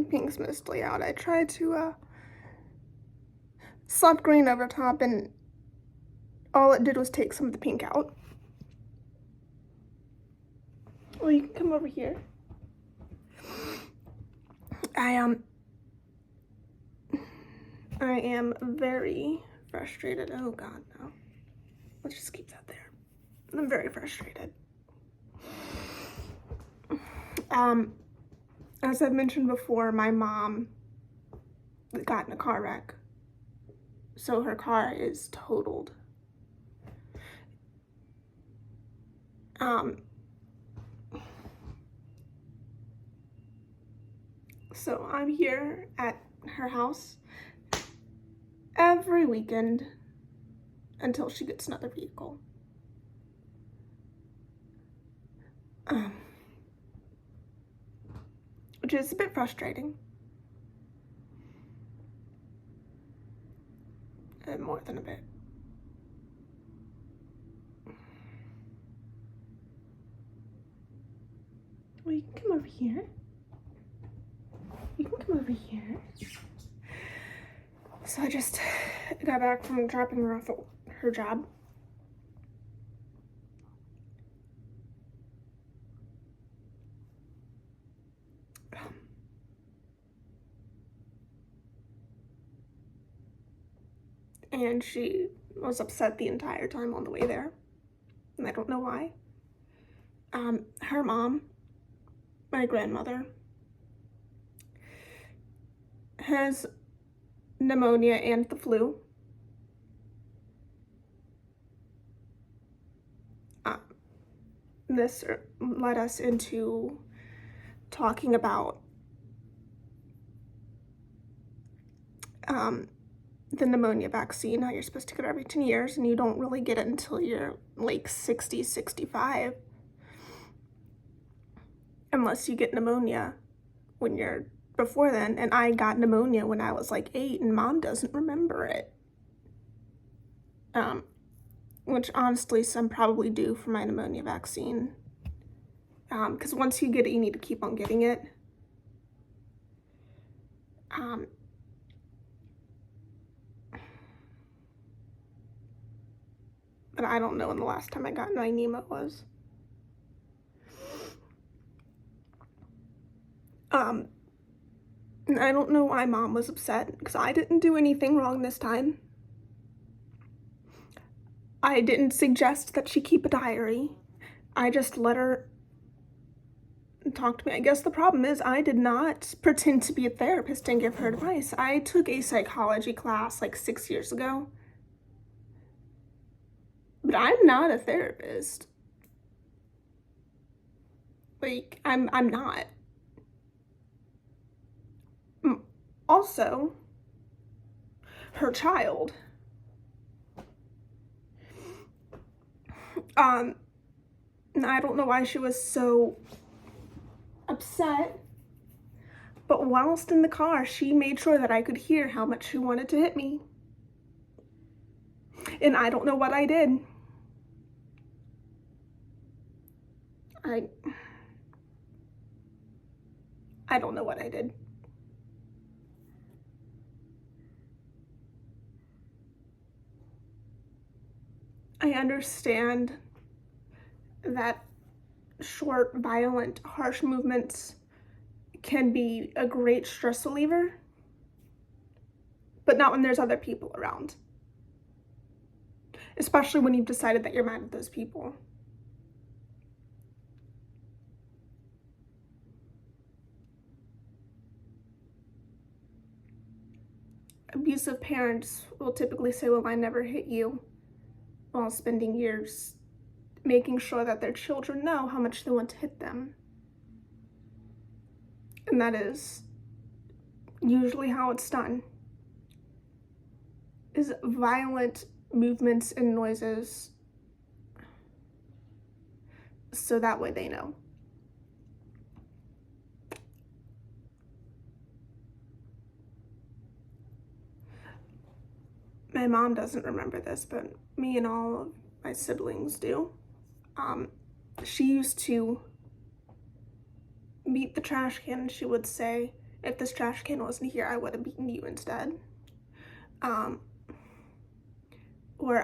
pink's mostly out. I tried to slap green over top, and all it did was take some of the pink out. Well, you can come over here. I am very frustrated. Oh God, no. Let's just keep that there. I'm very frustrated. As I've mentioned before, my mom got in a car wreck, so her car is totaled. So I'm here at her house every weekend until she gets another vehicle. Which is a bit frustrating. More than a bit. Well, you can come over here. You can come over here. So I just got back from dropping her off at her job. And she was upset the entire time on the way there. And I don't know why. Her mom, my grandmother, has pneumonia and the flu. This led us into talking about the pneumonia vaccine, how you're supposed to get it every 10 years, and you don't really get it until you're like 60, 65. Unless you get pneumonia when you're before then. And I got pneumonia when I was like 8, and Mom doesn't remember it. Which honestly some probably do for my pneumonia vaccine. Because once you get it, you need to keep on getting it. But I don't know when the last time I got my pneumo was. And I don't know why Mom was upset, because I didn't do anything wrong this time. I didn't suggest that she keep a diary. I just let her talk to me. I guess the problem is I did not pretend to be a therapist and give her advice. I took a psychology class like 6 years ago. But I'm not a therapist. Like, I'm not. Also, her child. I don't know why she was so upset, but whilst in the car, she made sure that I could hear how much she wanted to hit me. And I don't know what I did. I don't know what I did. I understand that short, violent, harsh movements can be a great stress reliever, but not when there's other people around. Especially when you've decided that you're mad at those people. Abusive parents will typically say, well, I never hit you, while spending years making sure that their children know how much they want to hit them. And that is usually how it's done, is violent movements and noises, so that way they know. My mom doesn't remember this, but me and all of my siblings do. She used to beat the trash can, and she would say, If this trash can wasn't here, I would have beaten you instead. Or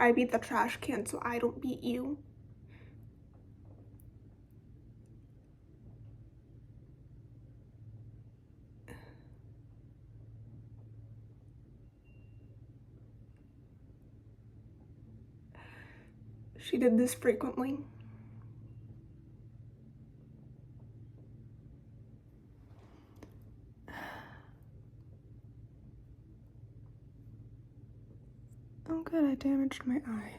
I beat the trash can so I don't beat you. She did this frequently. Oh good, I damaged my eye.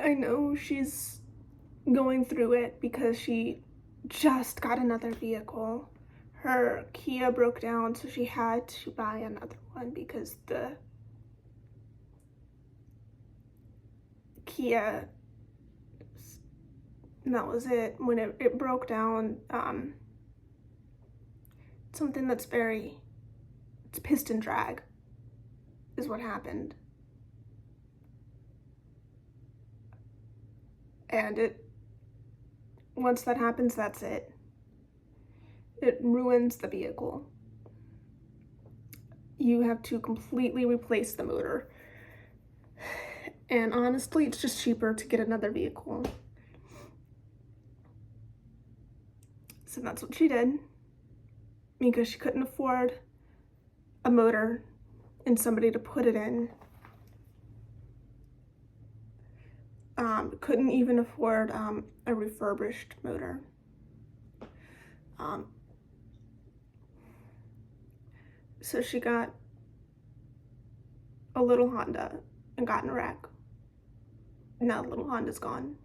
I know she's going through it because she just got another vehicle. Her Kia broke down, so she had to buy another one because the Kia, that was it. When it broke down, something that's it's piston drag is what happened. And once that happens, that's it. It ruins the vehicle. You have to completely replace the motor. And honestly, it's just cheaper to get another vehicle. So that's what she did, because she couldn't afford a motor and somebody to put it in. Couldn't even afford a refurbished motor. So she got a little Honda and got in a wreck. Now the little Honda's gone.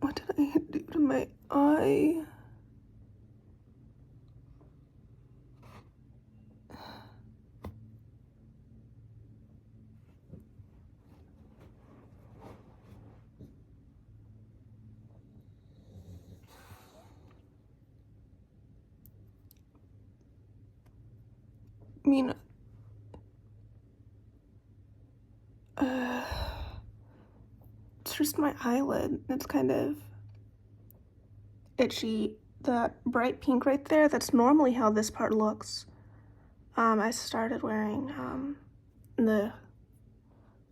What did I do to my eye? I mean, it's just my eyelid. It's kind of itchy. That bright pink right there, that's normally how this part looks. I started wearing the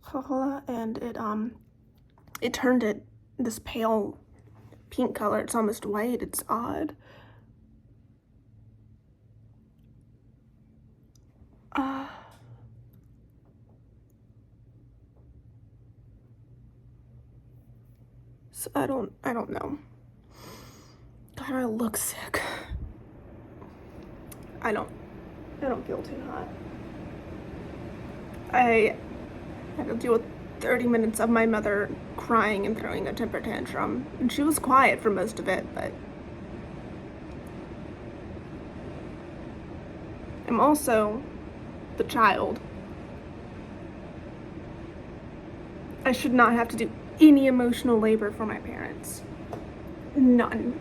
Coca-Cola, and it turned it this pale pink color. It's almost white. It's odd. So I don't know. God, I look sick. I don't feel too hot. I had to deal with 30 minutes of my mother crying and throwing a temper tantrum. And she was quiet for most of it, but I'm also the child. I should not have to do any emotional labor for my parents. None.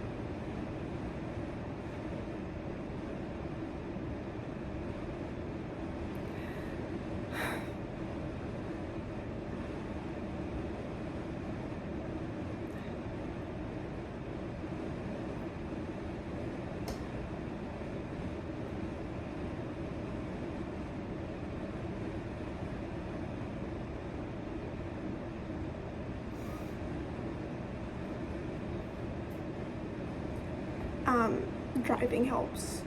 Driving helps.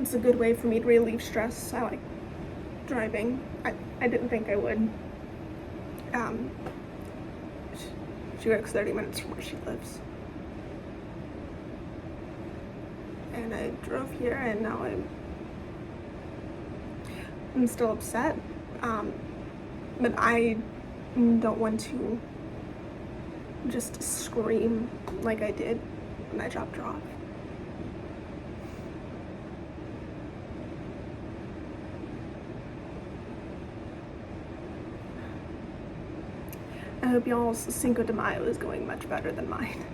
It's a good way for me to relieve stress. I like driving. I didn't think I would. She works 30 minutes from where she lives. And I drove here, and now I'm still upset. But I don't want to just scream like I did when I dropped her off. I hope y'all's Cinco de Mayo is going much better than mine.